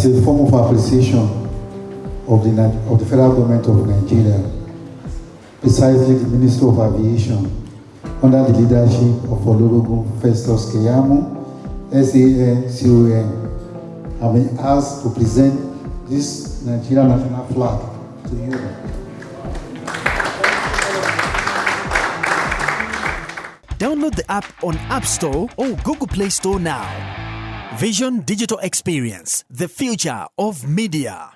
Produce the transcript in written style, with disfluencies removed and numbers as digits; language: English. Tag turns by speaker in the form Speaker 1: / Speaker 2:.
Speaker 1: as a form of appreciation of the federal government of Nigeria, precisely the Minister of Aviation, under the leadership of Olugun Festus Keyamo, SANCON, have been asked to present this Nigerian national flag to you.
Speaker 2: Download the app on App Store or Google Play Store now. Vision Digital Experience, the future of media.